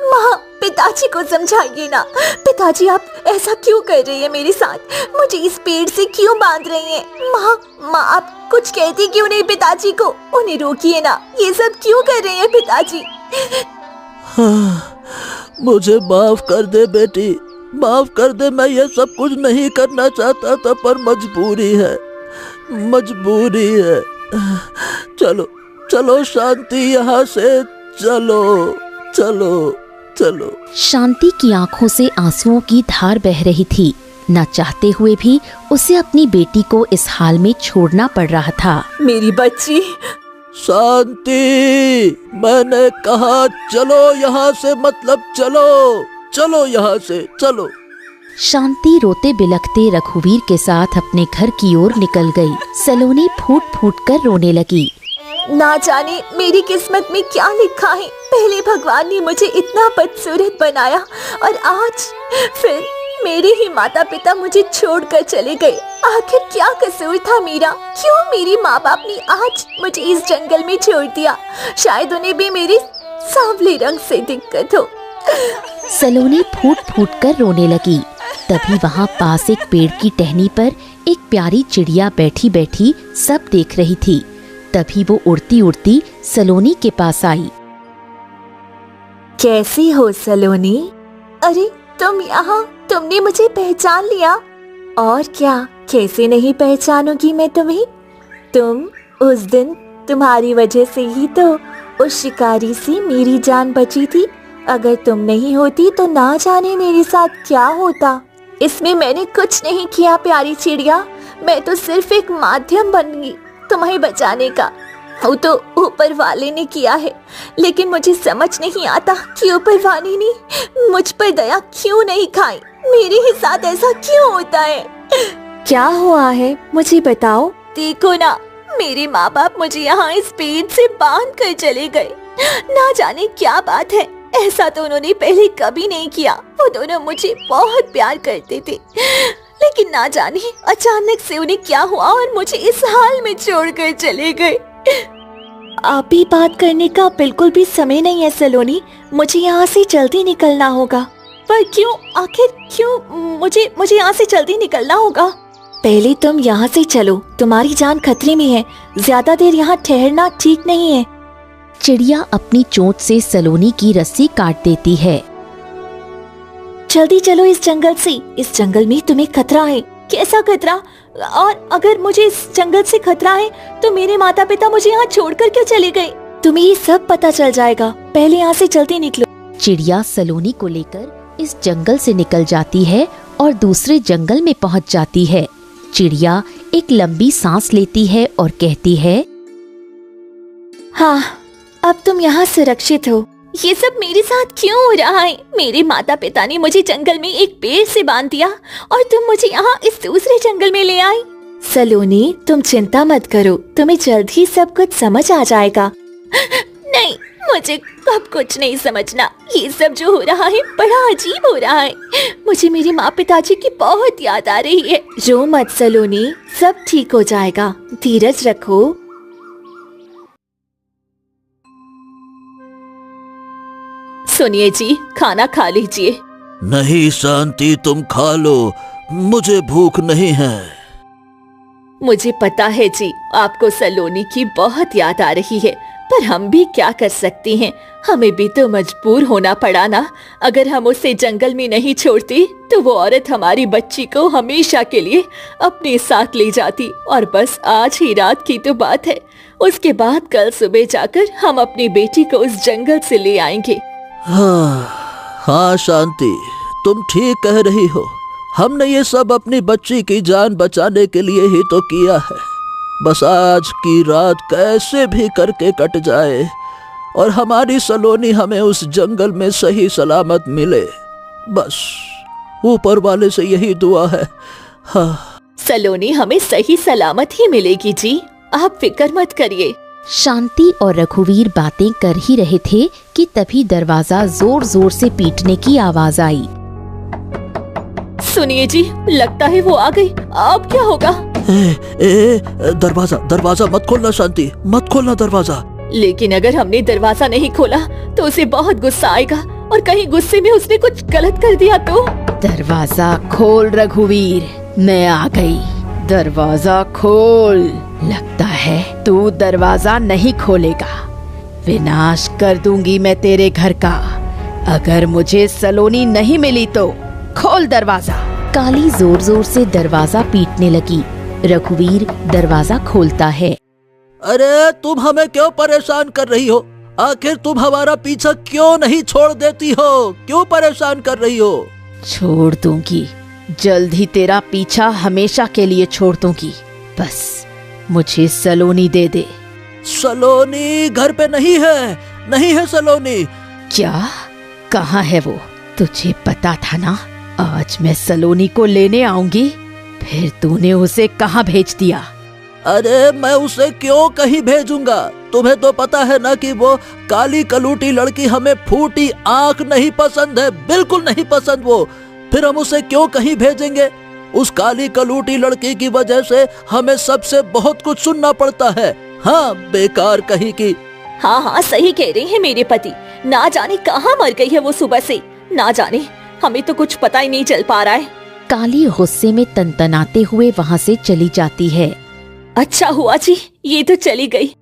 माँ, पिताजी को समझाइए ना। पिताजी, आप ऐसा क्यों कर रही है मेरे साथ? मुझे इस पेड़ से क्यों बांध रही हैं? माँ, आप कुछ कहती क्यों नहीं पिताजी को? उन्हें रोकिए ना, ये सब क्यों कर रही हैं पिताजी? हाँ, मुझे माफ कर दे बेटी, माफ कर दे। मैं ये सब कुछ नहीं करना चाहता था, पर मजबूरी है, मजबूरी है। चलो चलो शांति, यहाँ से चलो चलो चलो। शांति की आंखों से आंसुओं की धार बह रही थी। न चाहते हुए भी उसे अपनी बेटी को इस हाल में छोड़ना पड़ रहा था। मेरी बच्ची। शांति, मैंने कहा चलो यहाँ से, मतलब चलो चलो यहाँ से चलो। शांति रोते बिलखते रघुवीर के साथ अपने घर की ओर निकल गई। सलोनी फूट फूट कर रोने लगी। ना जाने मेरी किस्मत में क्या लिखा है। पहले भगवान ने मुझे इतना बदसूरत बनाया और आज फिर मेरे ही माता पिता मुझे छोड़कर चले गए। आखिर क्या कसूर था मेरा? क्यों मेरी माँ बाप ने आज मुझे इस जंगल में छोड़ दिया? शायद उन्हें भी मेरे सांवले रंग से दिक्कत हो। सलोनी फूट फूट कर रोने लगी। तभी वहाँ पास एक पेड़ की टहनी पर एक प्यारी चिड़िया बैठी बैठी सब देख रही थी। तभी वो उड़ती उड़ती सलोनी के पास आई। कैसी हो सलोनी? अरे तुम यहाँ, तुमने मुझे पहचान लिया? और क्या, कैसे नहीं पहचानूंगी मैं तुम्हें? तुम उस दिन, तुम्हारी वजह से ही तो उस शिकारी से मेरी जान बची थी। अगर तुम नहीं होती तो ना जाने मेरे साथ क्या होता। इसमें मैंने कुछ नहीं किया प्यारी चिड़िया। मैं तो सिर्फ एक माध्यम बन गई तुम्हें बचाने का। वो तो ऊपर वाले ने किया है, लेकिन मुझे समझ नहीं आता कि ऊपर वाले ने मुझ पर दया क्यों नहीं खाई। मेरे ही साथ ऐसा क्यों होता है? क्या हुआ है मुझे बताओ। देखो ना, मेरे माँ बाप मुझे यहाँ इस पेड़ से बांध कर चले गए। ना जाने क्या बात है, ऐसा तो उन्होंने पहले कभी नहीं किया। वो दोनों मुझे बहुत प्यार करते थे, लेकिन ना जाने अचानक से उन्हें क्या हुआ और मुझे इस हाल में छोड़कर चले गए। आप ही बात करने का बिल्कुल भी समय नहीं है सलोनी। मुझे यहाँ से जल्दी निकलना होगा। पर क्यों? आखिर क्यों मुझे यहाँ से जल्दी निकलना होगा? पहले तुम यहाँ से चलो, तुम्हारी जान खतरे में है। ज्यादा देर यहाँ ठहरना ठीक नहीं है। चिड़िया अपनी चोंच से सलोनी की रस्सी काट देती है। जल्दी चलो इस जंगल से। इस जंगल में तुम्हें खतरा है। कैसा खतरा? और अगर मुझे इस जंगल से खतरा है तो मेरे माता पिता मुझे यहाँ छोड़कर क्यों चले गए? तुम्हें ये सब पता चल जाएगा। पहले यहाँ से जल्दी निकलो। चिड़िया सलोनी को लेकर इस जंगल से निकल जाती है और दूसरे जंगल में पहुँच जाती है। चिड़िया एक लंबी सांस लेती है और कहती है, हाँ, अब तुम यहाँ सुरक्षित हो। ये सब मेरे साथ क्यों हो रहा है? मेरे माता पिता ने मुझे जंगल में एक पेड़ से बांध दिया और तुम मुझे यहाँ इस दूसरे जंगल में ले आई। सलोनी, तुम चिंता मत करो, तुम्हें जल्द ही सब कुछ समझ आ जाएगा। नहीं, मुझे अब कुछ नहीं समझना। ये सब जो हो रहा है बड़ा अजीब हो रहा है। मुझे मेरे माँ पिताजी की बहुत याद आ रही है। रो मत सलोनी, सब ठीक हो जाएगा। धीरज रखो। सुनिए जी, खाना खा लीजिए। नहीं शांति, तुम खा लो, मुझे भूख नहीं है। मुझे पता है जी, आपको सलोनी की बहुत याद आ रही है, पर हम भी क्या कर सकते हैं? हमें भी तो मजबूर होना पड़ा ना। अगर हम उसे जंगल में नहीं छोड़ते तो वो औरत हमारी बच्ची को हमेशा के लिए अपने साथ ले जाती। और बस आज ही रात की तो बात है। उसके बाद कल सुबह जाकर हम अपनी बेटी को उस जंगल से ले आएंगे। हाँ शांति, तुम ठीक कह रही हो। हमने ये सब अपनी बच्ची की जान बचाने के लिए ही तो किया है। बस आज की रात कैसे भी करके कट जाए और हमारी सलोनी हमें उस जंगल में सही सलामत मिले। बस ऊपर वाले से यही दुआ है। हाँ, सलोनी हमें सही सलामत ही मिलेगी जी, आप फिक्र मत करिए। शांति और रघुवीर बातें कर ही रहे थे कि तभी दरवाजा जोर जोर से पीटने की आवाज आई। सुनिए जी, लगता है वो आ गई। अब क्या होगा? दरवाजा मत खोलना शांति, मत खोलना दरवाजा। लेकिन अगर हमने दरवाजा नहीं खोला तो उसे बहुत गुस्सा आएगा और कहीं गुस्से में उसने कुछ गलत कर दिया तो। दरवाजा खोल रघुवीर, मैं आ गई। दरवाजा खोल। लगता है तू दरवाजा नहीं खोलेगा। विनाश कर दूंगी मैं तेरे घर का। अगर मुझे सलोनी नहीं मिली तो खोल दरवाजा। काली जोर जोर से दरवाजा पीटने लगी। रघुवीर दरवाजा खोलता है। अरे तुम हमें क्यों परेशान कर रही हो? आखिर तुम हमारा पीछा क्यों नहीं छोड़ देती हो? क्यों परेशान कर रही हो? छोड़ दूंगी, जल्द ही तेरा पीछा हमेशा के लिए छोड़ दूंगी। बस मुझे सलोनी दे दे। सलोनी घर पे नहीं है, नहीं है सलोनी। क्या? कहाँ है वो? तुझे पता था ना आज मैं सलोनी को लेने आऊंगी, फिर तूने उसे कहाँ भेज दिया? अरे मैं उसे क्यों कहीं भेजूंगा? तुम्हें तो पता है ना कि वो काली कलूटी लड़की हमें फूटी आंख नहीं पसंद है, बिल्कुल नहीं पसंद वो। फिर हम उसे क्यों कहीं भेजेंगे? उस काली कलूटी लड़की की वजह से हमें सबसे बहुत कुछ सुनना पड़ता है। हाँ, बेकार कहीं की। हाँ हाँ सही कह रहे हैं मेरे पति। ना जाने कहाँ मर गई है वो सुबह से, ना जाने, हमें तो कुछ पता ही नहीं चल पा रहा है। काली गुस्से में तनतनाते हुए वहाँ से चली जाती है। अच्छा हुआ जी, ये तो चली गई।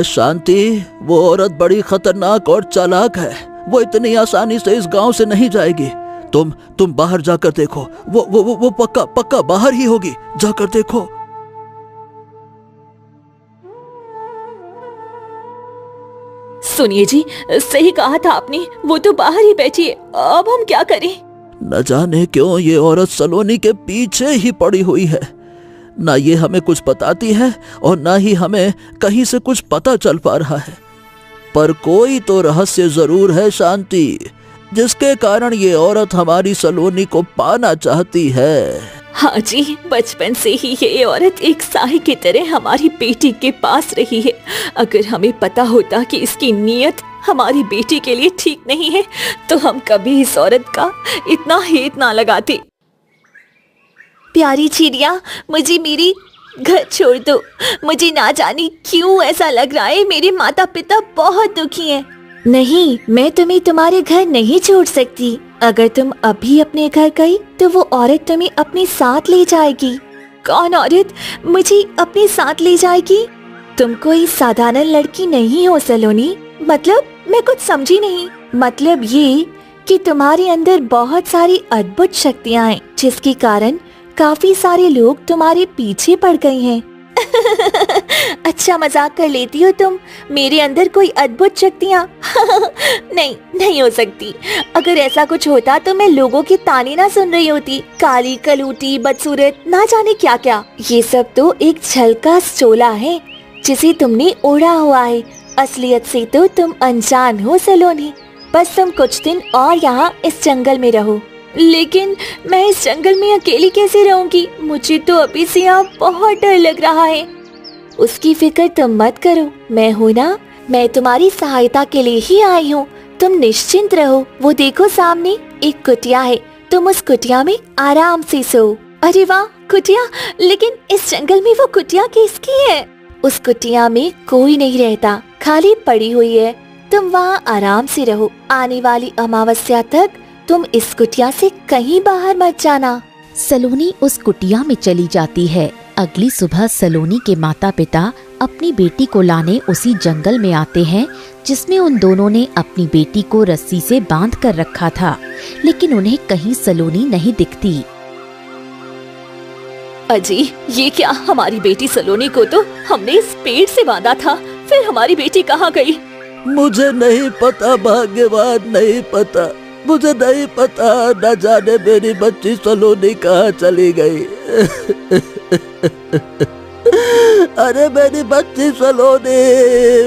शांति, वो औरत बड़ी खतरनाक और चालाक है। वो इतनी आसानी से इस गांव से नहीं जाएगी। तुम बाहर जाकर देखो, वो पक्का बाहर ही होगी। जाकर देखो। सुनिए जी, सही कहा था आपने, वो तो बाहर ही बैठी है। अब हम क्या करें? न जाने क्यों ये औरत सलोनी के पीछे ही पड़ी हुई है। ना ये हमें कुछ बताती है और ना ही हमें कहीं से कुछ पता चल पा रहा है। पर कोई तो रहस्य जरूर है शांति, जिसके कारण ये औरत हमारी सलोनी को पाना चाहती है। हाँ जी, बचपन से ही ये औरत एक साही की तरह हमारी बेटी के पास रही है। अगर हमें पता होता कि इसकी नीयत हमारी बेटी के लिए ठीक नहीं है तो हम कभी इस औरत का इतना हेत ना लगाते। प्यारी चिड़िया, मुझे मेरी घर छोड़ दो। मुझे ना जाने क्यों ऐसा लग रहा है मेरे माता पिता बहुत दुखी हैं। नहीं, मैं तुम्हें तुम्हारे घर नहीं छोड़ सकती। अगर तुम अभी अपने घर गई तो वो औरत तुम्हें अपने साथ ले जाएगी। कौन औरत मुझे अपने साथ ले जाएगी? तुम कोई साधारण लड़की नहीं हो सलोनी। मतलब मैं कुछ समझी नहीं। मतलब ये कि तुम्हारे अंदर बहुत सारी अद्भुत शक्तियाँ हैं, जिसके कारण काफी सारे लोग तुम्हारे पीछे पड़ गए हैं। अच्छा मजाक कर लेती हो तुम। मेरे अंदर कोई अद्भुत शक्तियाँ? नहीं हो सकती। अगर ऐसा कुछ होता तो मैं लोगों के ताने ना सुन रही होती। काली कलूटी, बदसूरत, ना जाने क्या क्या। ये सब तो एक छल का चोला है जिसे तुमने ओढ़ा हुआ है। असलियत से तो तुम अनजान हो सलोनी। बस तुम कुछ दिन और यहाँ इस जंगल में रहो। लेकिन मैं इस जंगल में अकेली कैसे रहूंगी? मुझे तो अभी से यहाँ बहुत डर लग रहा है। उसकी फिक्र तुम मत करो, मैं हूँ ना। मैं तुम्हारी सहायता के लिए ही आई हूँ। तुम निश्चिंत रहो। वो देखो सामने एक कुटिया है, तुम उस कुटिया में आराम से सो। अरे वाह, कुटिया! लेकिन इस जंगल में वो कुटिया किसकी है? उस कुटिया में कोई नहीं रहता, खाली पड़ी हुई है। तुम वहाँ आराम से रहो। आने वाली अमावस्या तक तुम इस कुटिया से कहीं बाहर मत जाना। सलोनी उस कुटिया में चली जाती है। अगली सुबह सलोनी के माता पिता अपनी बेटी को लाने उसी जंगल में आते हैं जिसमें उन दोनों ने अपनी बेटी को रस्सी से बांध कर रखा था, लेकिन उन्हें कहीं सलोनी नहीं दिखती। अजी, ये क्या? हमारी बेटी सलोनी को तो हमने इस पेड़ से बांधा था, फिर हमारी बेटी कहाँ गई? मुझे नहीं पता भाग्यवान, नहीं पता। मुझे नहीं पता, न जाने मेरी बच्ची सलोनी कहाँ चली गई। अरे मेरी बच्ची सलोनी,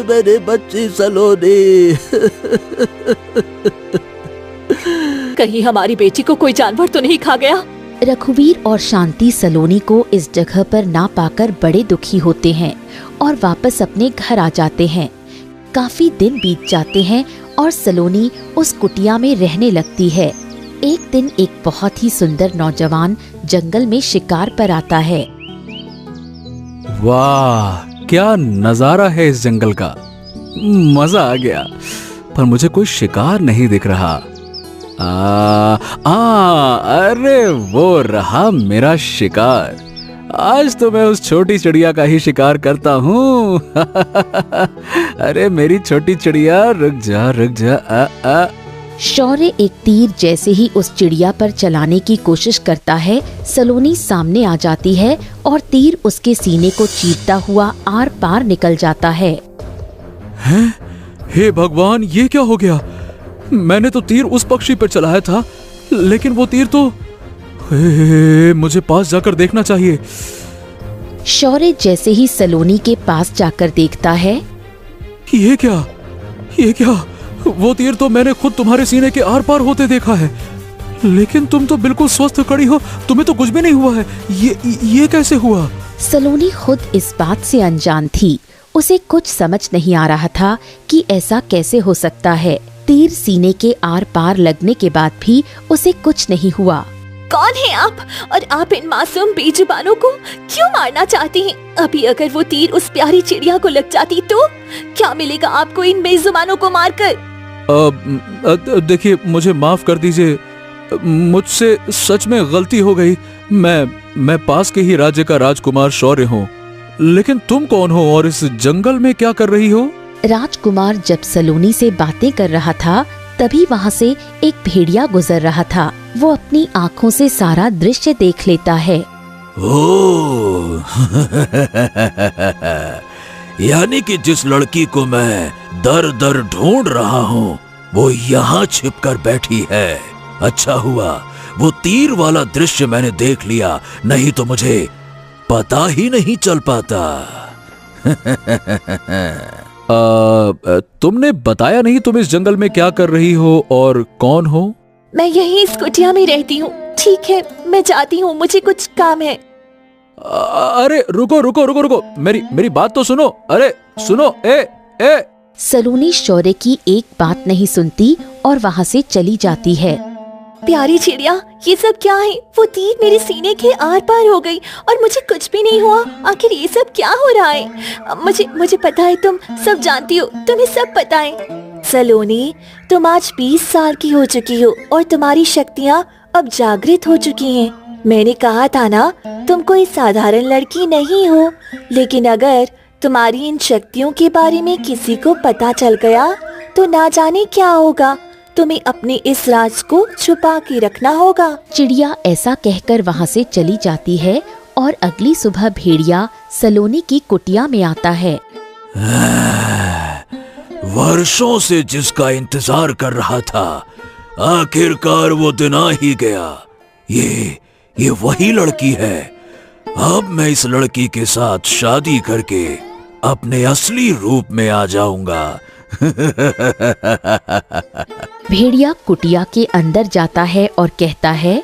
मेरी बच्ची सलोनी। कहीं हमारी बेटी को कोई जानवर तो नहीं खा गया? रघुवीर और शांति सलोनी को इस जगह पर ना पाकर बड़े दुखी होते हैं और वापस अपने घर आ जाते हैं। काफी दिन बीत जाते हैं और सलोनी उस कुटिया में रहने लगती है। एक दिन एक बहुत ही सुंदर नौजवान जंगल में शिकार पर आता है। वाह, क्या नजारा है इस जंगल का। मजा आ गया, पर मुझे कोई शिकार नहीं दिख रहा। अरे वो रहा मेरा शिकार। आज तो मैं उस छोटी चिड़िया का ही शिकार करता हूँ। अरे मेरी छोटी चिड़िया, रुक जा रुक जा। शौर्य एक तीर जैसे ही उस चिड़िया पर चलाने की कोशिश करता है, सलोनी सामने आ जाती है और तीर उसके सीने को चीरता हुआ आर पार निकल जाता है। हैं? हे भगवान, ये क्या हो गया? मैंने तो तीर उस पक्षी पर चलाया था, लेकिन वो तीर तो मुझे पास जाकर देखना चाहिए। शौर्य जैसे ही सलोनी के पास जाकर देखता है, ये क्या? वो तीर तो मैंने खुद तुम्हारे सीने के आर पार होते देखा है, लेकिन तुम तो बिल्कुल स्वस्थ खड़ी हो, तुम्हें तो कुछ भी नहीं हुआ है। ये कैसे हुआ? सलोनी खुद इस बात से अनजान थी। उसे कुछ समझ नहीं आ रहा था कि ऐसा कैसे हो सकता है। तीर सीने के आर पार लगने के बाद भी उसे कुछ नहीं हुआ। कौन है आप, और आप इन मासूम बेजुबानों को क्यों मारना चाहती हैं? अभी अगर वो तीर उस प्यारी चिड़िया को लग जाती तो क्या मिलेगा आपको इन बेजुबानों को मारकर? देखिए, मुझे माफ कर दीजिए, मुझसे सच में गलती हो गई। मैं पास के ही राज्य का राजकुमार शौर्य हूँ, लेकिन तुम कौन हो और इस जंगल में क्या कर रही हो? राजकुमार जब सलोनी से बातें कर रहा था, तभी वहाँ से एक भेड़िया गुजर रहा था। वो अपनी आँखों से सारा दृश्य देख लेता है। ओह, यानी कि जिस लड़की को मैं दर दर ढूंढ रहा हूँ, वो यहाँ छिपकर बैठी है। अच्छा हुआ वो तीर वाला दृश्य मैंने देख लिया, नहीं तो मुझे पता ही नहीं चल पाता। तुमने बताया नहीं तुम इस जंगल में क्या कर रही हो और कौन हो? मैं यही इस कुटिया में रहती हूँ। ठीक है, मैं जाती हूँ, मुझे कुछ काम है। अरे रुको, मेरी बात तो सुनो। अरे सुनो, ए। सलोनी शौर्य की एक बात नहीं सुनती और वहाँ से चली जाती है। प्यारी चिड़िया, ये सब क्या है? वो तीर मेरे सीने के आर पार हो गई और मुझे कुछ भी नहीं हुआ। आखिर ये सब क्या हो रहा है? मुझे पता है, तुम सब जानती हो, तुम्हें सब पता है। सलोनी, तुम आज 20 साल की हो चुकी हो और तुम्हारी शक्तियाँ अब जागृत हो चुकी हैं। मैंने कहा था ना, तुम कोई साधारण लड़की नहीं हो। लेकिन अगर तुम्हारी इन शक्तियों के बारे में किसी को पता चल गया तो ना जाने क्या होगा। तुम्हें अपने इस राज को छुपा के रखना होगा। चिड़िया ऐसा कहकर वहाँ से चली जाती है और अगली सुबह भेड़िया सलोनी की कुटिया में आता है। वर्षों से जिसका इंतजार कर रहा था, आखिरकार वो दिन आ ही गया। ये वही लड़की है। अब मैं इस लड़की के साथ शादी करके अपने असली रूप में आ जाऊंगा। भेड़िया कुटिया के अंदर जाता है और कहता है,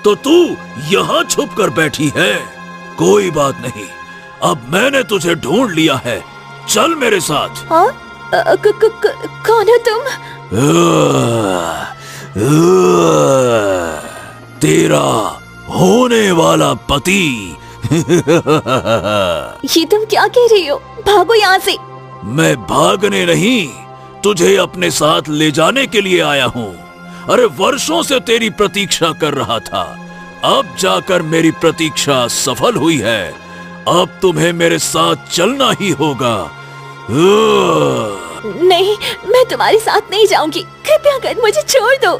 तो तू यहाँ छुप कर बैठी है? कोई बात नहीं, अब मैंने तुझे ढूंढ लिया है, चल मेरे साथ। हाँ? कौन हो तुम? तेरा होने वाला पति। ये तुम क्या कह रही हो? भागो यहाँ से। मैं भागने नहीं, तुझे अपने साथ ले जाने के लिए आया हूँ। अरे वर्षों से तेरी प्रतीक्षा कर रहा था, अब जाकर मेरी प्रतीक्षा सफल हुई है। अब तुम्हें मेरे साथ चलना ही होगा। नहीं, मैं तुम्हारे साथ नहीं जाऊंगी। कृपया कर मुझे छोड़ दो।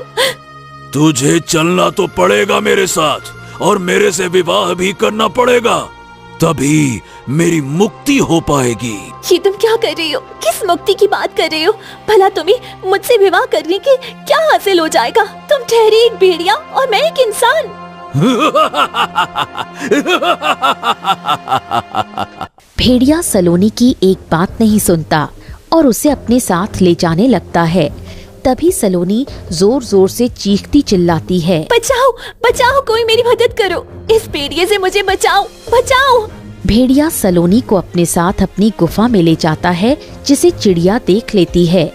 तुझे चलना तो पड़ेगा मेरे साथ, और मेरे से विवाह भी करना पड़ेगा, तभी मेरी मुक्ति हो पाएगी। ये तुम क्या कर रही हो? किस मुक्ति की बात कर रही हो? भला तुम्हें मुझसे विवाह करने के क्या हासिल हो जाएगा? तुम ठहरी एक भेड़िया और मैं एक इंसान। भेड़िया सलोनी की एक बात नहीं सुनता और उसे अपने साथ ले जाने लगता है। तभी सलोनी जोर जोर से चीखती चिल्लाती है, बचाओ बचाओ, कोई मेरी मदद करो, इस भेड़िए से मुझे बचाओ बचाओ। भेड़िया सलोनी को अपने साथ अपनी गुफा में ले जाता है, जिसे चिड़िया देख लेती है।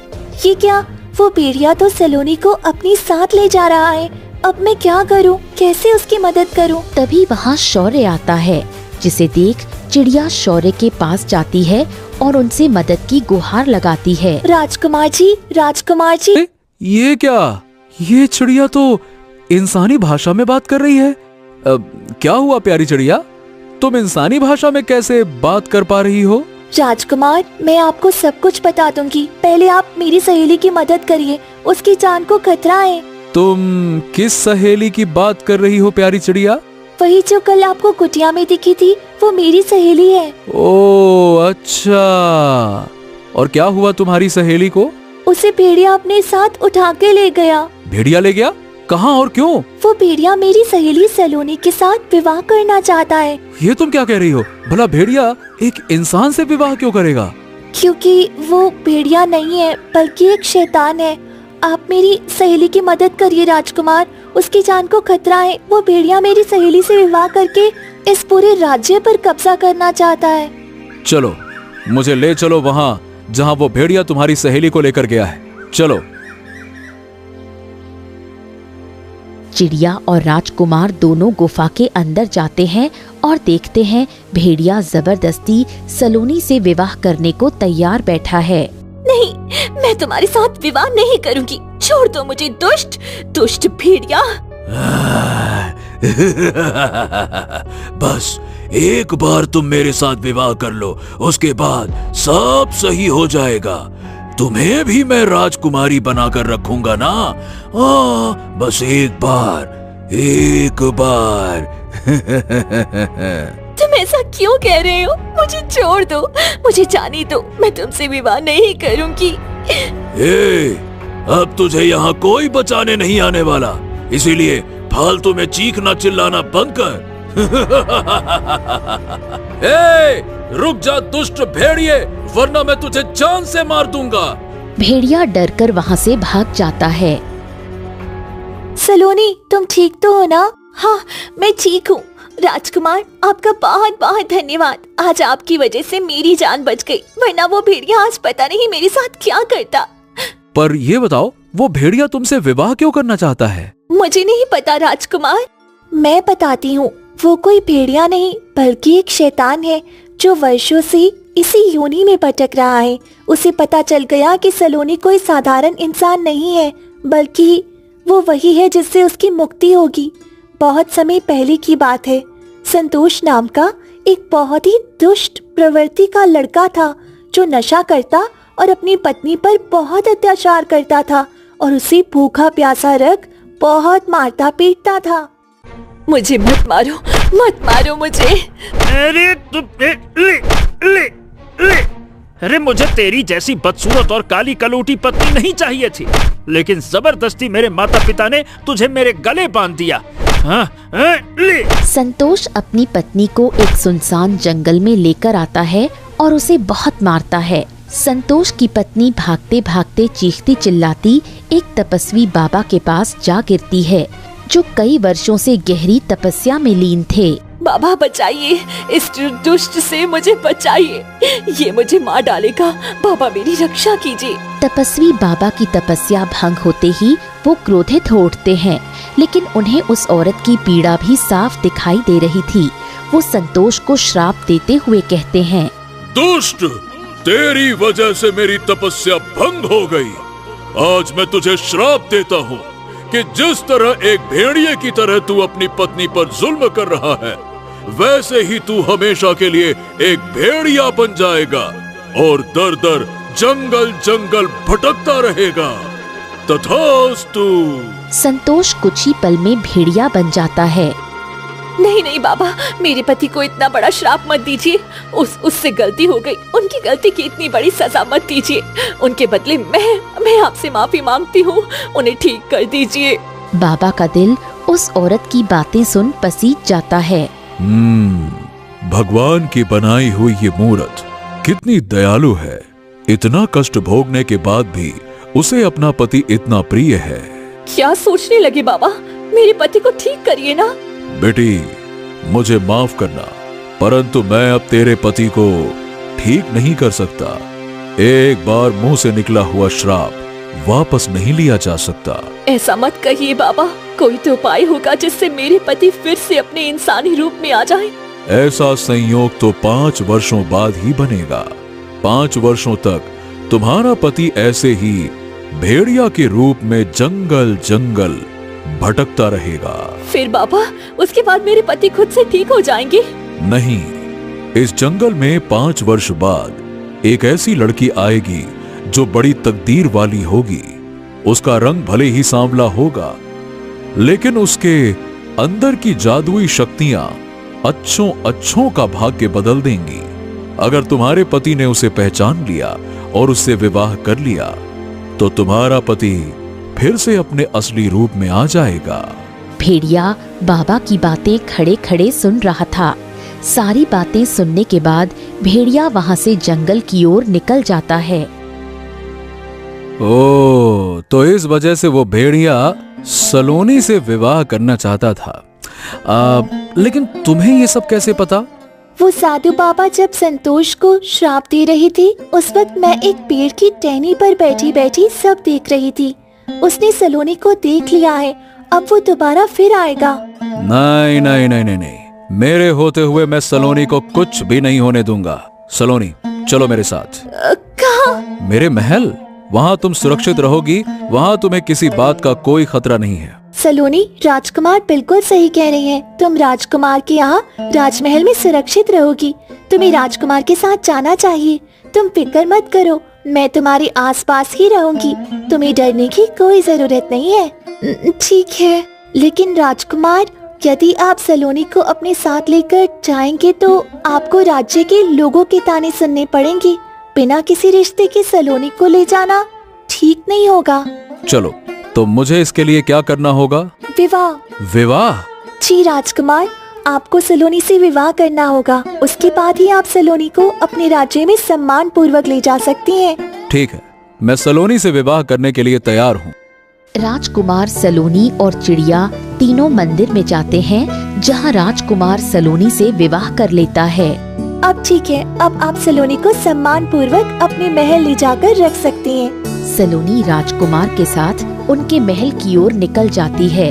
ये क्या? वो भेड़िया तो सलोनी को अपने साथ ले जा रहा है। अब मैं क्या करूं? कैसे उसकी मदद करूं? तभी वहाँ शौर्य आता है। जिसे देख चिड़िया शौर्य के पास जाती है और उनसे मदद की गुहार लगाती है। राजकुमार जी, राजकुमार जी। ये क्या? ये चिड़िया तो इंसानी भाषा में बात कर रही है। क्या हुआ प्यारी चिड़िया, तुम इंसानी भाषा में कैसे बात कर पा रही हो? राजकुमार, मैं आपको सब कुछ बता दूंगी, पहले आप मेरी सहेली की मदद करिए, उसकी जान को खतरा है। तुम किस सहेली की बात कर रही हो प्यारी चिड़िया? वही जो कल आपको कुटिया में दिखी थी, वो मेरी सहेली है। ओह अच्छा, और क्या हुआ तुम्हारी सहेली को? उसे भेड़िया अपने साथ उठा के ले गया। भेड़िया ले गया? कहाँ और क्यों? वो भेड़िया मेरी सहेली सलोनी के साथ विवाह करना चाहता है। ये तुम क्या कह रही हो? भला भेड़िया एक इंसान से विवाह क्यों करेगा? क्योंकि वो भेड़िया नहीं है बल्कि एक शैतान है। आप मेरी सहेली की मदद करिए राजकुमार, उसकी जान को खतरा है। वो भेड़िया मेरी सहेली से विवाह करके इस पूरे राज्य पर कब्जा करना चाहता है। चलो, मुझे ले चलो वहाँ जहाँ वो भेड़िया तुम्हारी सहेली को लेकर गया है। चलो। चिड़िया और राजकुमार दोनों गुफा के अंदर जाते हैं और देखते हैं भेड़िया जबरदस्ती सलोनी से विवाह करने को तैयार बैठा है। नहीं, मैं तुम्हारे साथ विवाह नहीं करूंगी, छोड़ दो मुझे दुष्ट दुष्ट भेड़िया। बस एक बार तुम मेरे साथ विवाह कर लो, उसके बाद सब सही हो जाएगा। तुम्हें भी मैं राजकुमारी बनाकर रखूंगा ना। बस एक बार, एक बार। तुम ऐसा क्यों कह रहे हो? मुझे छोड़ दो, मुझे जाने दो, मैं तुमसे विवाह नहीं करूंगी। अब तुझे यहाँ कोई बचाने नहीं आने वाला, इसीलिए फालतू में चीखना चिल्लाना बंद कर। रुक जा दुष्ट भेड़िए, वरना मैं तुझे जान से मार दूंगा। भेड़िया डरकर वहाँ से भाग जाता है। सलोनी, तुम ठीक तो हो ना? हाँ, मैं ठीक हूँ। राजकुमार, आपका बहुत बहुत धन्यवाद। आज आपकी वजह से मेरी जान बच गई, वरना वो भेड़िया आज पता नहीं मेरे साथ क्या करता। पर ये बताओ, वो भेड़िया तुमसे विवाह क्यों करना चाहता है? मुझे नहीं पता राजकुमार, मैं बताती हूँ। वो कोई भेड़िया नहीं बल्कि एक शैतान है जो वर्षों से इसी योनि में भटक रहा है। उसे पता चल गया कि सलोनी कोई साधारण इंसान नहीं है, बल्कि वो वही है जिससे उसकी मुक्ति होगी। बहुत समय पहले की बात है। संतोष नाम का एक बहुत ही दुष्ट प्रवृत्ति का लड़का था जो नशा करता और अपनी पत्नी पर बहुत अत्याचार करता था और उसे भूखा प्यासा रख बहुत मारता पीटता था। मुझे मत मारो मुझे। अरे ले। अरे मुझे तेरी जैसी बदसूरत और काली कलूटी पत्नी नहीं चाहिए थी, लेकिन जबरदस्ती मेरे माता पिता ने तुझे मेरे गले बांध दिया। ले। संतोष अपनी पत्नी को एक सुनसान जंगल में लेकर आता है और उसे बहुत मारता है। संतोष की पत्नी भागते भागते चीखती चिल्लाती एक तपस्वी बाबा के पास जा गिरती है जो कई वर्षों से गहरी तपस्या में लीन थे। बाबा बचाइए, इस दुष्ट से मुझे बचाइए, ये मुझे मार डालेगा। बाबा मेरी रक्षा कीजिए। तपस्वी बाबा की तपस्या भंग होते ही वो क्रोधित हो उठते हैं, लेकिन उन्हें उस औरत की पीड़ा भी साफ दिखाई दे रही थी। वो संतोष को श्राप देते हुए कहते हैं, दुष्ट, तेरी वजह से मेरी तपस्या भंग हो गई। आज मैं तुझे श्राप देता हूँ कि जिस तरह एक भेड़िए की तरह तू अपनी पत्नी पर जुल्म कर रहा है, वैसे ही तू हमेशा के लिए एक भेड़िया बन जाएगा और दर दर जंगल जंगल भटकता रहेगा। तथास्तु। संतोष कुछ ही पल में भेड़िया बन जाता है। नहीं बाबा, मेरे पति को इतना बड़ा श्राप मत दीजिए। उससे गलती हो गई, उनकी गलती की इतनी बड़ी सजा मत दीजिए। उनके बदले मैं आपसे माफी मांगती हूँ, उन्हें ठीक कर दीजिए। बाबा का दिल उस औरत की बातें सुन पसीज जाता है। भगवान की बनाई हुई ये मूर्त कितनी दयालु है। इतना कष्ट भोगने के बाद भी उसे अपना पति इतना प्रिय है। क्या सोचने लगे बाबा? मेरे पति को ठीक करिए ना। बेटी, मुझे माफ करना, परंतु मैं अब तेरे पति को ठीक नहीं कर सकता। एक बार मुंह से निकला हुआ श्राप वापस नहीं लिया जा सकता। ऐसा मत कहिए बाबा, कोई तो उपाय होगा जिससे मेरे पति फिर से अपने इंसानी रूप में आ जाए। ऐसा संयोग तो 5 वर्षों बाद ही बनेगा। 5 वर्षों तक तुम्हारा पति ऐसे ही भेड़िया के रूप में जंगल जंगल भटकता रहेगा। फिर बाबा, उसके बाद मेरे पति खुद से ठीक हो जाएंगे? नहीं, इस जंगल में 5 वर्ष बाद एक ऐसी लड़की आएगी जो बड़ी तकदीर वाली होगी। उसका रंग भले ही सांवला होगा, लेकिन उसके अंदर की जादुई शक्तियां अच्छों अच्छों का भाग्य बदल देंगी। अगर तुम्हारे पति ने उसे पहचान लिया और उससे विवाह कर लिया तो तुम्हारा पति फिर से अपने असली रूप में आ जाएगा। भेड़िया बाबा की बातें खड़े खड़े सुन रहा था। सारी बातें सुनने के बाद भेड़िया वहां से जंगल की ओर निकल जाता है। ओ, तो इस वजह से वो भेड़िया सलोनी से विवाह करना चाहता था। लेकिन तुम्हें ये सब कैसे पता? वो साधु बाबा जब संतोष को श्राप दे रहे थे, उस वक्त मैं एक पेड़ की टहनी पर बैठी बैठी सब देख रही थी। उसने सलोनी को देख लिया है, अब वो दोबारा फिर आएगा। नहीं नहीं नहीं नहीं नहीं, मेरे होते हुए मैं सलोनी को कुछ भी नहीं होने दूंगा। सलोनी, चलो मेरे साथ। कहाँ? मेरे महल। वहाँ तुम सुरक्षित रहोगी, वहाँ तुम्हें किसी बात का कोई खतरा नहीं है। सलोनी, राजकुमार बिल्कुल सही कह रहे हैं। तुम राजकुमार के यहाँ राजमहल में सुरक्षित रहोगी। तुम्हें राजकुमार के साथ जाना चाहिए। तुम फिक्र मत करो, मैं तुम्हारे आसपास ही रहूंगी। तुम्हें डरने की कोई जरूरत नहीं है। ठीक है, लेकिन राजकुमार, यदि आप सलोनी को अपने साथ लेकर जाएंगे तो आपको राज्य के लोगों के ताने सुनने पड़ेंगे। बिना किसी रिश्ते के सलोनी को ले जाना ठीक नहीं होगा। चलो, तो मुझे इसके लिए क्या करना होगा? विवाह। विवाह? जी राजकुमार, आपको सलोनी से विवाह करना होगा। उसके बाद ही आप सलोनी को अपने राज्य में सम्मान पूर्वक ले जा सकती हैं। ठीक है, मैं सलोनी से विवाह करने के लिए तैयार हूँ। राजकुमार, सलोनी और चिड़िया तीनों मंदिर में जाते हैं, जहाँ राजकुमार सलोनी से विवाह कर लेता है। अब ठीक है, अब आप सलोनी को सम्मान पूर्वक अपने महल ले जाकर रख सकती हैं। सलोनी राजकुमार के साथ उनके महल की ओर निकल जाती है।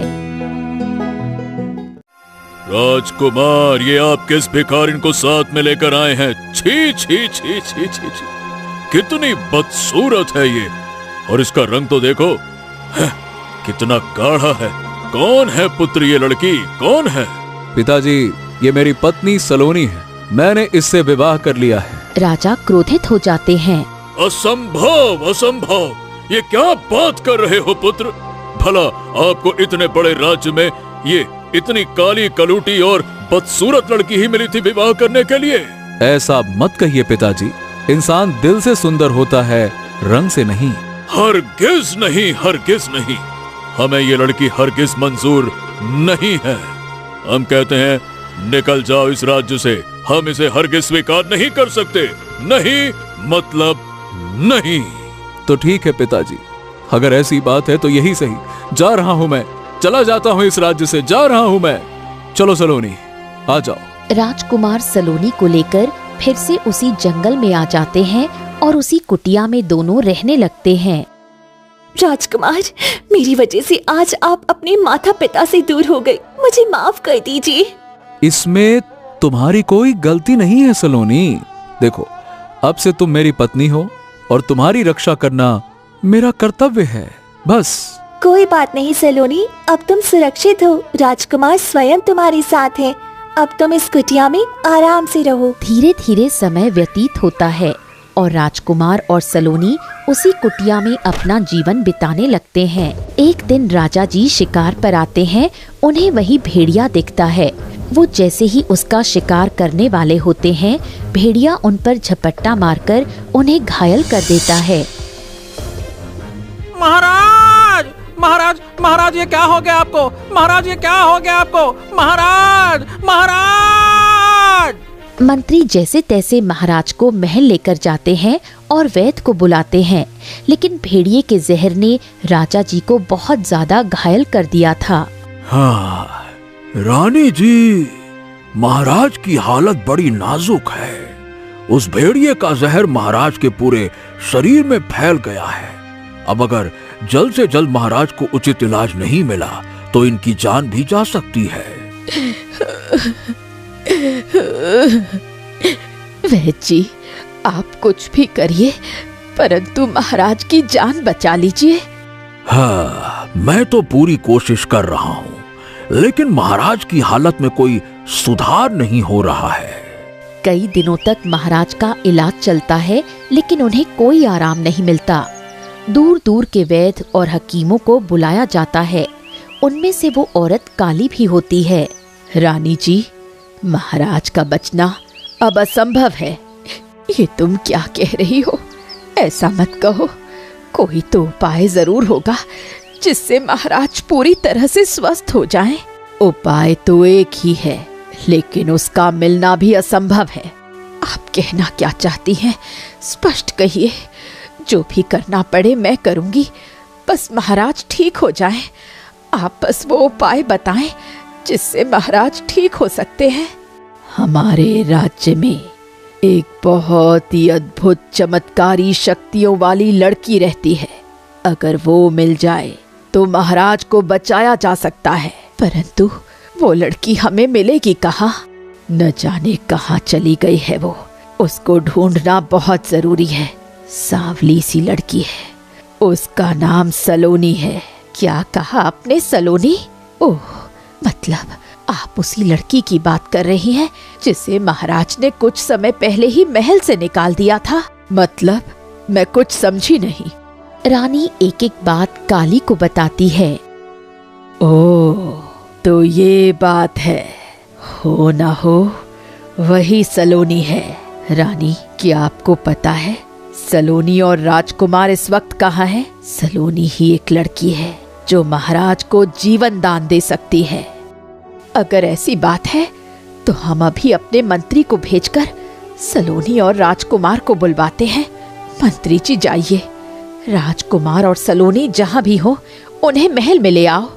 राजकुमार, ये आप किस भिखारिन को साथ में लेकर आए हैं? छी छी छी छी छी छी, कितनी बदसूरत है ये। और इसका रंग तो देखो, कितना गाढ़ा है। कौन है पुत्र ये लड़की, कौन है? पिताजी, ये मेरी पत्नी सलोनी है। मैंने इससे विवाह कर लिया है। राजा क्रोधित हो जाते हैं। असंभव, असंभव, ये क्या बात कर रहे हो पुत्र? भला आपको इतने बड़े राज्य में ये इतनी काली कलूटी और बदसूरत लड़की ही मिली थी विवाह करने के लिए? ऐसा मत कहिए पिताजी, इंसान दिल से सुंदर होता है, रंग से नहीं। हरगिज नहीं, हरगिज नहीं, हमें ये लड़की हरगिज मंजूर नहीं है। हम कहते हैं निकल जाओ इस राज्य से, हम इसे हरगिज स्वीकार नहीं कर सकते। नहीं मतलब नहीं। तो ठीक है पिताजी, अगर ऐसी बात है तो यही सही। जा रहा हूँ मैं, चला जाता हूँ इस राज्य से, जा रहा हूँ मैं। चलो सलोनी, आ जाओ। राजकुमार सलोनी को लेकर फिर से उसी जंगल में आ जाते हैं और उसी कुटिया में दोनों रहने लगते हैं। राजकुमार, मेरी वजह से आज आप अपने माता पिता से दूर हो गए। मुझे माफ कर दीजिए। इसमें तुम्हारी कोई गलती नहीं है सलोनी। देखो, अब से तुम मेरी पत्नी हो और तुम्हारी रक्षा करना मेरा कर्तव्य है, बस। कोई बात नहीं सलोनी, अब तुम सुरक्षित हो। राजकुमार स्वयं तुम्हारे साथ है। अब तुम इस कुटिया में आराम से रहो। धीरे धीरे समय व्यतीत होता है और राजकुमार और सलोनी उसी कुटिया में अपना जीवन बिताने लगते हैं। एक दिन राजा जी शिकार पर आते हैं। उन्हें वही भेड़िया दिखता है। वो जैसे ही उसका शिकार करने वाले होते हैं, भेड़िया उन पर झपट्टा मारकर उन्हें घायल कर देता है। महाराज, महाराज, महाराज, ये क्या हो गया आपको? महाराज, ये क्या हो गया आपको? महाराज, महाराज! मंत्री जैसे तैसे महाराज को महल लेकर जाते हैं और वैद्य को बुलाते हैं, लेकिन भेड़िए के जहर ने राजा जी को बहुत ज्यादा घायल कर दिया था। हाँ रानी जी, महाराज की हालत बड़ी नाजुक है। उस भेड़िए का जहर महाराज के पूरे शरीर में फैल गया है। अब अगर जल्द से जल्द महाराज को उचित इलाज नहीं मिला तो इनकी जान भी जा सकती है। वैद्य जी, आप कुछ भी करिए, परंतु महाराज की जान बचा लीजिए। हाँ, मैं तो पूरी कोशिश कर रहा हूँ, लेकिन महाराज की हालत में कोई सुधार नहीं हो रहा है। कई दिनों तक महाराज का इलाज चलता है, लेकिन उन्हें कोई आराम नहीं मिलता। दूर दूर के वैद्य और हकीमों को बुलाया जाता है। उनमें से वो औरत काली भी होती है। रानी जी, महाराज का बचना अब असंभव है। ये तुम क्या कह रही हो? ऐसा मत कहो। कोई तो उपाय जरूर होगा जिससे महाराज पूरी तरह से स्वस्थ हो जाएं। उपाय तो एक ही है, लेकिन उसका मिलना भी असंभव है। आप कहना क्या चाहती हैं? स्पष्ट कहिए। जो भी करना पड़े मैं करूंगी, बस महाराज ठीक हो जाएं। आप बस वो उपाय बताएं जिससे महाराज ठीक हो सकते हैं। हमारे राज्य में एक बहुत ही अद्भुत चमत्कारी शक्तियों वाली लड़की रहती है। अगर वो मिल जाए तो महाराज को बचाया जा सकता है, परंतु वो लड़की हमें मिलेगी कहाँ? न जाने कहाँ चली गई है वो। उसको ढूंढना बहुत जरूरी है। सांवली सी लड़की है, उसका नाम सलोनी है। क्या कहा आपने? सलोनी? ओह, मतलब आप उसी लड़की की बात कर रही हैं जिसे महाराज ने कुछ समय पहले ही महल से निकाल दिया था। मतलब मैं कुछ समझी नहीं। रानी एक एक बात काली को बताती है। ओह, तो ये बात है। हो ना हो वही सलोनी है। रानी, क्या आपको पता है सलोनी और राजकुमार इस वक्त कहाँ है? सलोनी ही एक लड़की है जो महाराज को जीवन दान दे सकती है। अगर ऐसी बात है तो हम अभी अपने मंत्री को भेजकर सलोनी और राजकुमार को बुलवाते हैं। मंत्री जी, जाइए, राजकुमार और सलोनी जहाँ भी हो उन्हें महल में ले आओ।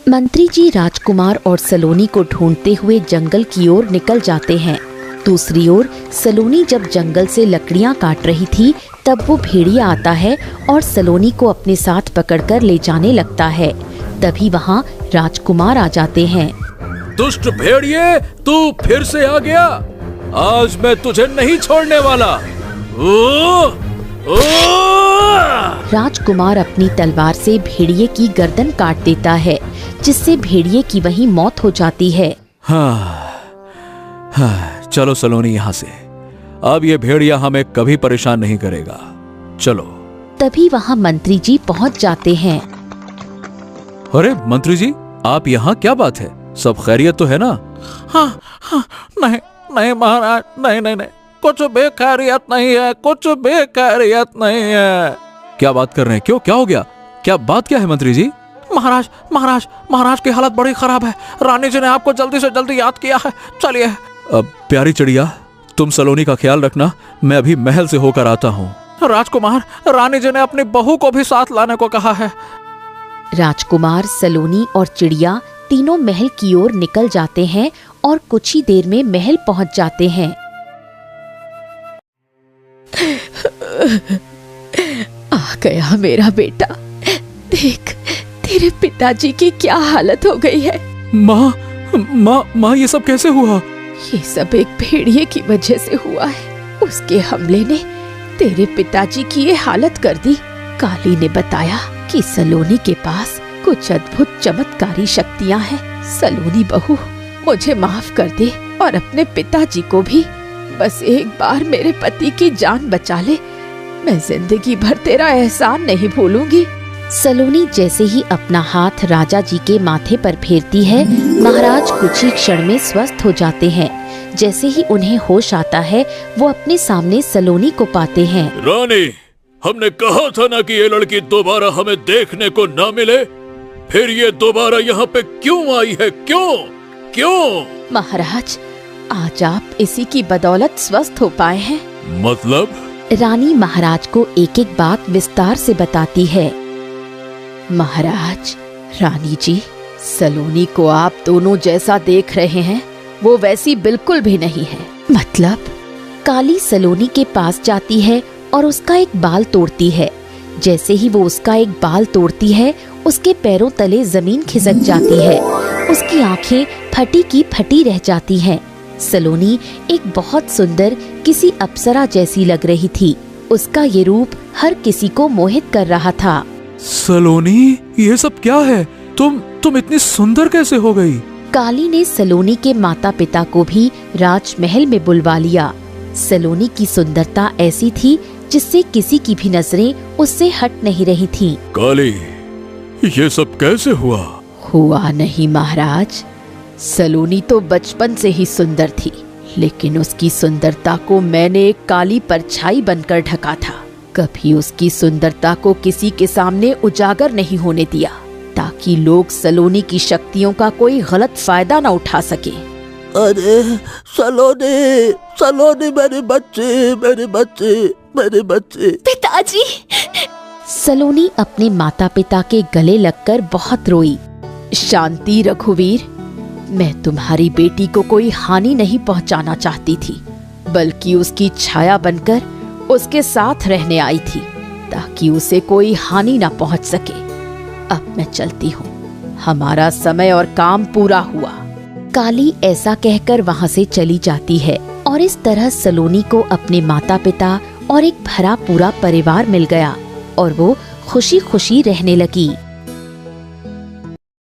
मंत्री जी राजकुमार और सलोनी को ढूंढते हुए जंगल की ओर निकल जाते हैं। दूसरी ओर सलोनी जब जंगल से लकड़ियां काट रही थी, तब वो भेड़िया आता है और सलोनी को अपने साथ पकड़कर ले जाने लगता है। तभी वहाँ राजकुमार आ जाते हैं। दुष्ट भेड़िए, तू फिर से आ गया। आज मैं तुझे नहीं छोड़ने वाला। राजकुमार अपनी तलवार से भेड़िए की गर्दन काट देता है, जिससे भेड़िए की वहीं मौत हो जाती है। चलो सलोनी, यहाँ से। अब ये भेड़िया हमें कभी परेशान नहीं करेगा। चलो। तभी वहाँ मंत्री जी पहुँच जाते हैं। अरे मंत्री जी, आप यहाँ? क्या बात है? सब खैरियत तो है ना? हाँ, नहीं नहीं महाराज, नहीं नहीं नहीं, कुछ भी खैरियत नहीं है, कुछ भी खैरियत नहीं है। क्या बात कर रहे हैं? क्यों, क्या हो गया? क्या बात क्या है मंत्री जी? महाराज महाराज महाराज की हालत बड़ी खराब है। रानी जी ने आपको जल्दी से जल्दी याद किया है। चलिए। प्यारी चिड़िया, तुम सलोनी का ख्याल रखना। मैं अभी महल से होकर आता हूँ। राजकुमार, रानी जी ने अपनी बहू को भी साथ लाने को कहा है। राजकुमार, सलोनी और चिड़िया तीनों महल की ओर निकल जाते हैं और कुछ ही देर में महल पहुंच जाते हैं। आ गया मेरा बेटा। देख, तेरे पिताजी की क्या हालत हो गई है। माँ, माँ, माँ, ये सब कैसे हुआ? ये सब एक भेड़िए की वजह से हुआ है। उसके हमले ने तेरे पिताजी की ये हालत कर दी। काली ने बताया कि सलोनी के पास कुछ अद्भुत चमत्कारी शक्तियाँ हैं। सलोनी बहू, मुझे माफ कर दे और अपने पिताजी को भी। बस एक बार मेरे पति की जान बचा ले, मैं जिंदगी भर तेरा एहसान नहीं भूलूंगी। सलोनी जैसे ही अपना हाथ राजा जी के माथे पर फेरती है, महाराज कुछ ही क्षण में स्वस्थ हो जाते हैं। जैसे ही उन्हें होश आता है, वो अपने सामने सलोनी को पाते हैं। रानी, हमने कहा था ना कि ये लड़की दोबारा हमें देखने को ना मिले। फिर ये दोबारा यहाँ पे क्यों आई है? क्यों क्यों? महाराज, आज आप इसी की बदौलत स्वस्थ हो पाए हैं। मतलब? रानी महाराज को एक एक बात विस्तार से बताती है। महाराज, रानी जी, सलोनी को आप दोनों जैसा देख रहे हैं, वो वैसी बिल्कुल भी नहीं है। मतलब? काली सलोनी के पास जाती है और उसका एक बाल तोड़ती है। जैसे ही वो उसका एक बाल तोड़ती है, उसके पैरों तले जमीन खिसक जाती है। उसकी आंखें फटी की फटी रह जाती हैं सलोनी एक बहुत सुंदर किसी अप्सरा जैसी लग रही थी। उसका ये रूप हर किसी को मोहित कर रहा था। सलोनी, ये सब क्या है? तुम इतनी सुंदर कैसे हो गई? काली ने सलोनी के माता पिता को भी राजमहल में बुलवा लिया। सलोनी की सुंदरता ऐसी थी जिससे किसी की भी नजरें उससे हट नहीं रही थीं। काली, ये सब कैसे हुआ? हुआ नहीं महाराज, सलोनी तो बचपन से ही सुंदर थी, लेकिन उसकी सुंदरता को मैंने एक काली परछाई बनकर ढका था। कभी उसकी सुंदरता को किसी के सामने उजागर नहीं होने दिया, ताकि लोग सलोनी की शक्तियों का कोई गलत फायदा न उठा सके। अरे सलोनी, सलोनी, मेरे बच्चे, मेरे बच्चे, मेरे बच्चे। पिताजी। सलोनी अपने माता पिता के गले लगकर बहुत रोई। शांति रघुवीर, मैं तुम्हारी बेटी को कोई हानि नहीं पहुंचाना चाहती थी, बल्कि उसकी छाया बनकर उसके साथ रहने आई थी, ताकि उसे कोई हानि ना पहुंच सके। अब मैं चलती हूँ, हमारा समय और काम पूरा हुआ। काली ऐसा कहकर वहां से चली जाती है और इस तरह सलोनी को अपने माता पिता और एक भरा पूरा परिवार मिल गया और वो खुशी खुशी रहने लगी।